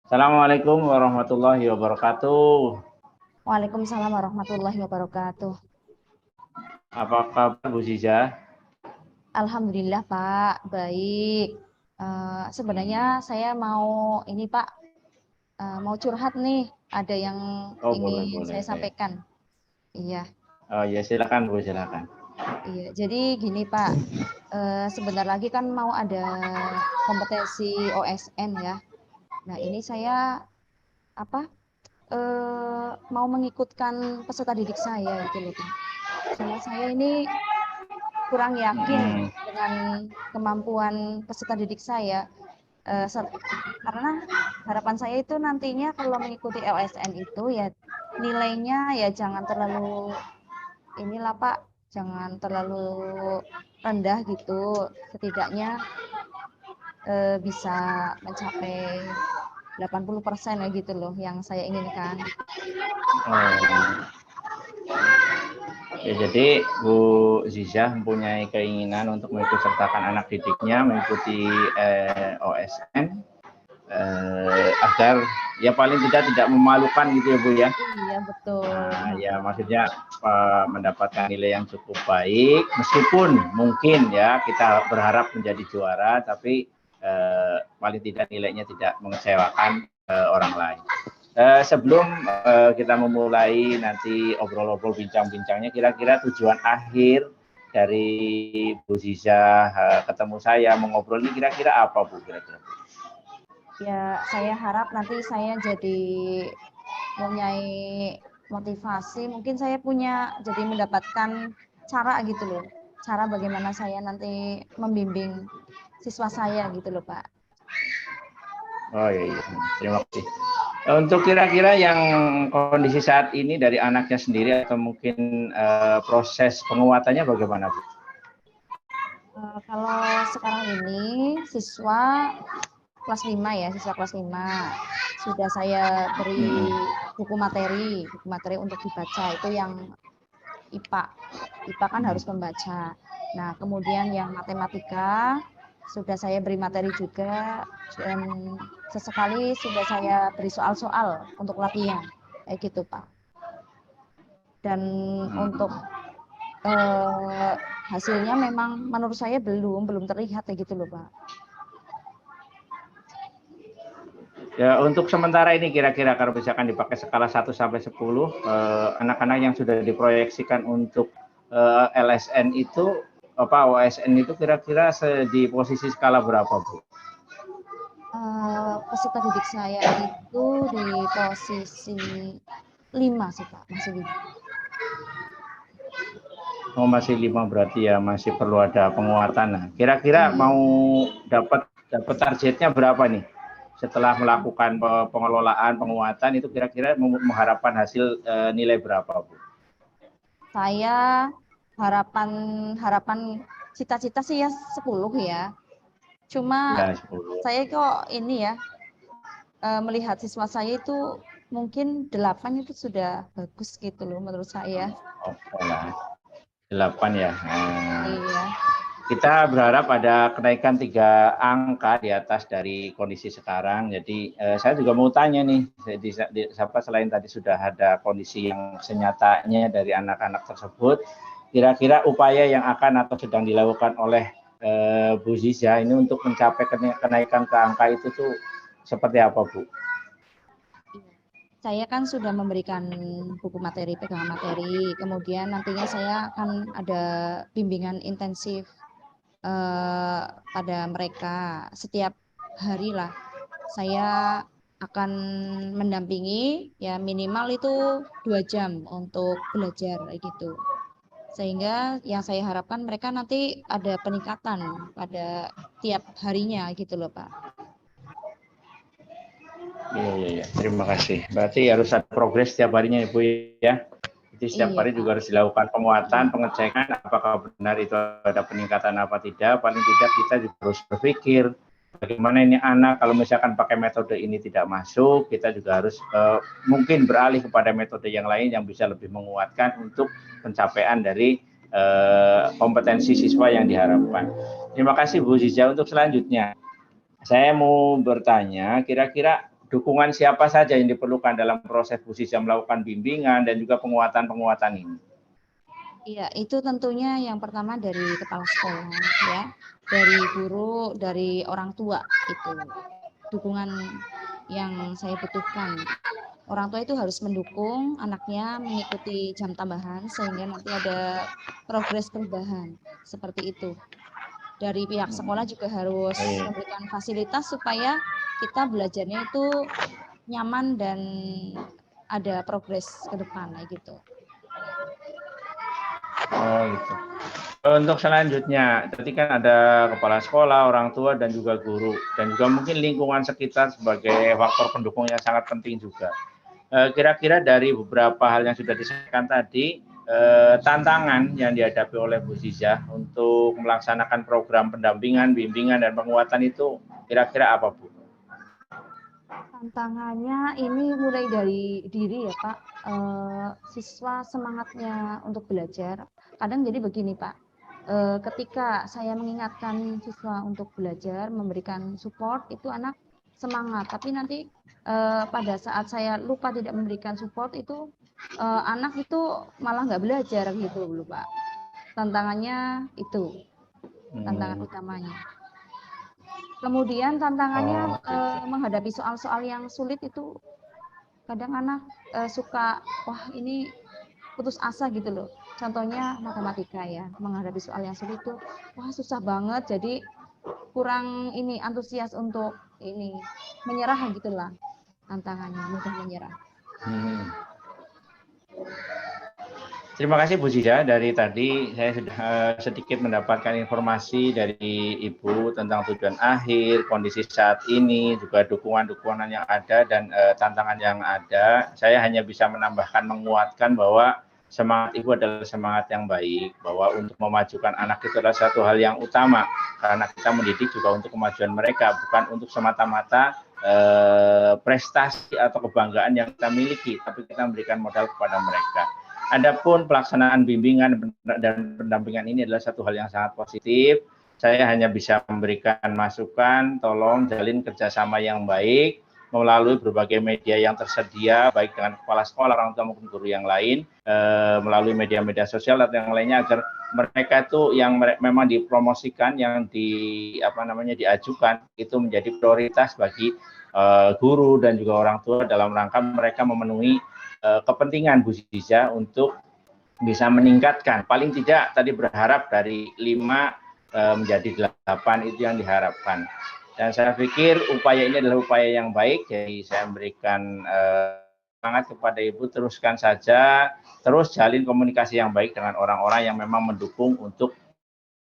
Assalamualaikum warahmatullahi wabarakatuh. Waalaikumsalam warahmatullahi wabarakatuh. Apa kabar Bu Ziza? Alhamdulillah Pak, baik. Sebenarnya saya mau ini Pak, mau curhat nih. Ada yang Oh boleh ingin boleh. saya sampaikan. Iya, Oh ya silakan Bu silakan. iya. Jadi gini Pak, sebentar lagi kan mau ada kompetensi OSN ya. Nah ini saya apa? Mau mengikutkan peserta didik saya gitu loh Pak. Cuma saya ini kurang yakin Hmm. dengan kemampuan peserta didik saya. Eh, karena harapan saya itu nantinya kalau mengikuti LSN itu ya nilainya ya jangan terlalu inilah Pak, jangan terlalu rendah gitu. Setidaknya bisa mencapai 80% ya gitu loh yang saya inginkan. Oh. Ya, jadi Bu Ziza mempunyai keinginan untuk mengikut sertakan anak didiknya mengikuti OSN agar ya paling tidak memalukan gitu ya Bu ya. Iya betul. Ya maksudnya mendapatkan nilai yang cukup baik meskipun mungkin ya kita berharap menjadi juara tapi paling tidak nilainya tidak mengecewakan orang lain. Sebelum kita memulai nanti obrol-obrol bincang-bincangnya, kira-kira tujuan akhir dari Bu Ziza ketemu saya mengobrol ini kira-kira apa Bu? Kira-kira? Ya saya harap nanti saya jadi mempunyai motivasi, mungkin saya punya jadi mendapatkan cara gitu loh, cara bagaimana saya nanti membimbing siswa saya gitu loh Pak. Oh iya, terima kasih. Untuk kira-kira yang kondisi saat ini dari anaknya sendiri atau mungkin proses penguatannya bagaimana Bu? Kalau sekarang ini siswa kelas 5 ya, siswa kelas 5 sudah saya beri buku materi untuk dibaca, itu yang IPA. IPA kan harus membaca. Nah, kemudian yang matematika sudah saya beri materi juga dan sesekali sudah saya beri soal-soal untuk latihan. Kayak gitu, Pak. Dan untuk hasilnya memang menurut saya belum terlihat kayak gitu loh, Pak. Ya, untuk sementara ini kira-kira kalau misalkan dipakai skala 1 sampai 10, anak-anak yang sudah diproyeksikan untuk LSN itu OSN itu kira-kira di posisi skala berapa, Bu? Peserta didik saya itu di posisi 5 sih, Pak, masih 5. Oh, masih 5 berarti ya masih perlu ada penguatan. Nah, kira-kira Iya. mau dapat targetnya berapa nih? Setelah melakukan pengelolaan, penguatan itu kira-kira mengharapkan hasil nilai berapa, Bu? Saya harapan cita-cita sih ya 10 ya. Cuma Ya, 10. saya kok ini ya melihat siswa saya itu mungkin 8 itu sudah bagus gitu loh menurut saya. Oke lah. 8 ya. Iya. Kita berharap ada kenaikan 3 angka di atas dari kondisi sekarang. Jadi saya juga mau tanya nih, selain tadi sudah ada kondisi yang senyatanya dari anak-anak tersebut, kira-kira upaya yang akan atau sedang dilakukan oleh Bu Ziza ini untuk mencapai kenaikan ke angka itu tuh seperti apa, Bu? Saya kan sudah memberikan buku materi, pegangan materi, kemudian nantinya saya akan ada bimbingan intensif pada mereka setiap hari lah. Saya akan mendampingi ya minimal itu 2 jam untuk belajar gitu. Sehingga yang saya harapkan mereka nanti ada peningkatan pada tiap harinya gitu loh Pak. Iya. Terima kasih. Berarti harus ada progres setiap harinya ya, Bu ya. Jadi setiap Iya hari Pak. juga harus dilakukan penguatan, pengecekan apakah benar itu ada peningkatan apa tidak. Paling tidak kita juga harus berpikir bagaimana ini anak kalau misalkan pakai metode ini tidak masuk, kita juga harus mungkin beralih kepada metode yang lain yang bisa lebih menguatkan untuk pencapaian dari kompetensi siswa yang diharapkan. Terima kasih Bu Ziza. Untuk selanjutnya, saya mau bertanya, kira-kira dukungan siapa saja yang diperlukan dalam proses Bu Ziza melakukan bimbingan dan juga penguatan-penguatan ini? Iya, itu tentunya yang pertama dari kepala sekolah ya, dari guru, dari orang tua itu dukungan yang saya butuhkan. Orang tua itu harus mendukung anaknya mengikuti jam tambahan sehingga nanti ada progres perubahan seperti itu. Dari pihak sekolah juga harus memberikan fasilitas supaya kita belajarnya itu nyaman dan ada progres ke depan gitu. Oh gitu. Untuk selanjutnya, tadi kan ada kepala sekolah, orang tua, dan juga guru, dan juga mungkin lingkungan sekitar sebagai faktor pendukung yang sangat penting juga. Kira-kira dari beberapa hal yang sudah disampaikan tadi, tantangan yang dihadapi oleh Bu Ziza untuk melaksanakan program pendampingan, bimbingan, dan penguatan itu kira-kira apa, Bu? Tantangannya ini mulai dari diri ya Pak, siswa semangatnya untuk belajar. Kadang jadi begini Pak, ketika saya mengingatkan siswa untuk belajar, memberikan support, itu anak semangat. Tapi nanti pada saat saya lupa tidak memberikan support itu anak itu malah nggak belajar gitu loh Pak. Tantangannya itu, tantangan utamanya. Kemudian tantangannya menghadapi soal-soal yang sulit itu kadang anak suka wah ini putus asa gitu loh. Contohnya matematika ya, menghadapi soal yang sulit itu wah susah banget jadi kurang ini antusias untuk ini menyerah gitulah tantangannya, mudah menyerah. Terima kasih Bu Ziza. Dari tadi saya sudah sedikit mendapatkan informasi dari Ibu tentang tujuan akhir, kondisi saat ini, juga dukungan-dukungan yang ada dan tantangan yang ada. Saya hanya bisa menambahkan, menguatkan bahwa semangat Ibu adalah semangat yang baik, bahwa untuk memajukan anak itu adalah satu hal yang utama, karena kita mendidik juga untuk kemajuan mereka, bukan untuk semata-mata prestasi atau kebanggaan yang kita miliki, tapi kita memberikan modal kepada mereka. Adapun pelaksanaan bimbingan dan pendampingan ini adalah satu hal yang sangat positif. Saya hanya bisa memberikan masukan, tolong jalin kerjasama yang baik melalui berbagai media yang tersedia, baik dengan kepala sekolah, orang tua maupun guru yang lain, melalui media-media sosial atau yang lainnya, agar mereka itu yang memang dipromosikan, yang diajukan itu menjadi prioritas bagi guru dan juga orang tua dalam rangka mereka memenuhi kepentingan Bu Ziza untuk bisa meningkatkan, paling tidak tadi berharap dari 5 menjadi 8 itu yang diharapkan. Dan saya pikir upaya ini adalah upaya yang baik, jadi saya memberikan semangat kepada Ibu, teruskan saja, terus jalin komunikasi yang baik dengan orang-orang yang memang mendukung untuk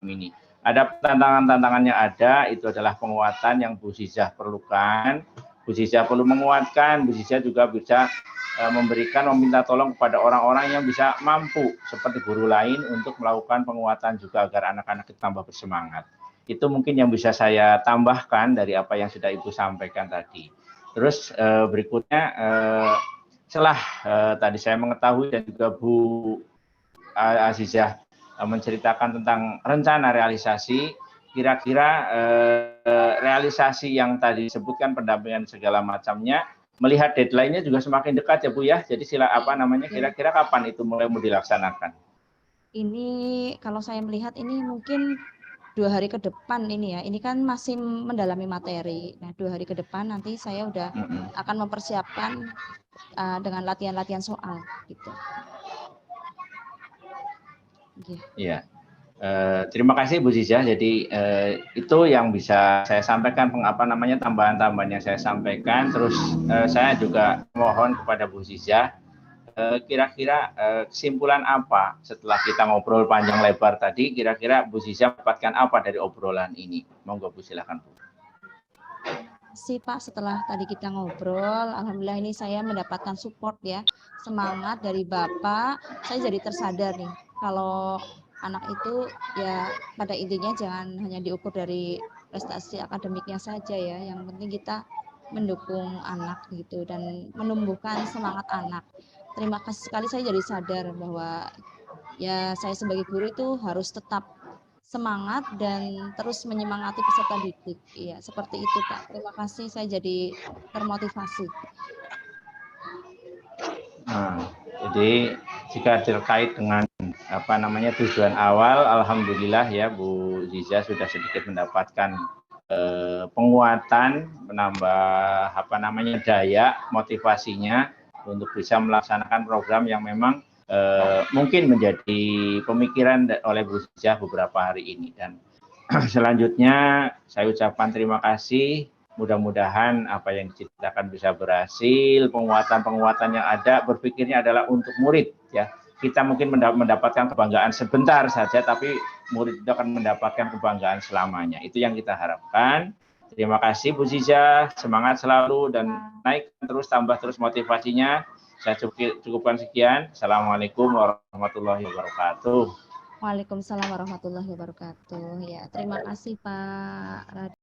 ini. Ada tantangan-tantangannya ada, itu adalah penguatan yang Bu Ziza perlukan. Bu Ziza perlu menguatkan, Bu Ziza juga bisa meminta tolong kepada orang-orang yang bisa mampu seperti guru lain untuk melakukan penguatan juga agar anak-anak kita tambah bersemangat. Itu mungkin yang bisa saya tambahkan dari apa yang sudah Ibu sampaikan tadi. Terus berikutnya setelah tadi saya mengetahui dan juga Bu Azizah menceritakan tentang rencana realisasi, kira-kira realisasi yang tadi disebutkan pendampingan segala macamnya, melihat deadline-nya juga semakin dekat ya Bu ya. Jadi kira-kira kapan itu mulai mau dilaksanakan? Ini kalau saya melihat ini mungkin 2 hari ke depan ini ya. Ini kan masih mendalami materi. Nah 2 hari ke depan nanti saya udah akan mempersiapkan dengan latihan-latihan soal gitu. Iya. Terima kasih Bu Ziza. Jadi itu yang bisa saya sampaikan, tambahan-tambahan yang saya sampaikan. Terus saya juga mohon kepada Bu Ziza, kira-kira kesimpulan apa setelah kita ngobrol panjang lebar tadi, kira-kira Bu Ziza dapatkan apa dari obrolan ini? Monggo Bu, silakan Bu. Sih Pak, setelah tadi kita ngobrol, alhamdulillah ini saya mendapatkan support ya, semangat dari Bapak. Saya jadi tersadar nih, kalau anak itu ya pada intinya jangan hanya diukur dari prestasi akademiknya saja ya, yang penting kita mendukung anak gitu dan menumbuhkan semangat anak. Terima kasih sekali, saya jadi sadar bahwa ya saya sebagai guru itu harus tetap semangat dan terus menyemangati peserta didik. Iya, seperti itu, Pak. Terima kasih, saya jadi termotivasi. Nah, jadi jika terkait dengan tujuan awal, alhamdulillah ya Bu Ziza sudah sedikit mendapatkan penguatan, menambah daya motivasinya untuk bisa melaksanakan program yang memang mungkin menjadi pemikiran oleh Bu Ziza beberapa hari ini. Dan selanjutnya saya ucapkan terima kasih. Mudah-mudahan apa yang diceritakan bisa berhasil. Penguatan-penguatan yang ada berpikirnya adalah untuk murid, ya. Kita mungkin mendapatkan kebanggaan sebentar saja, tapi murid itu akan mendapatkan kebanggaan selamanya. Itu yang kita harapkan. Terima kasih Bu Ziza, semangat selalu dan naik terus, tambah terus motivasinya. Saya cukupkan sekian. Assalamualaikum warahmatullahi wabarakatuh. Waalaikumsalam warahmatullahi wabarakatuh. Ya, terima kasih Pak Raditya.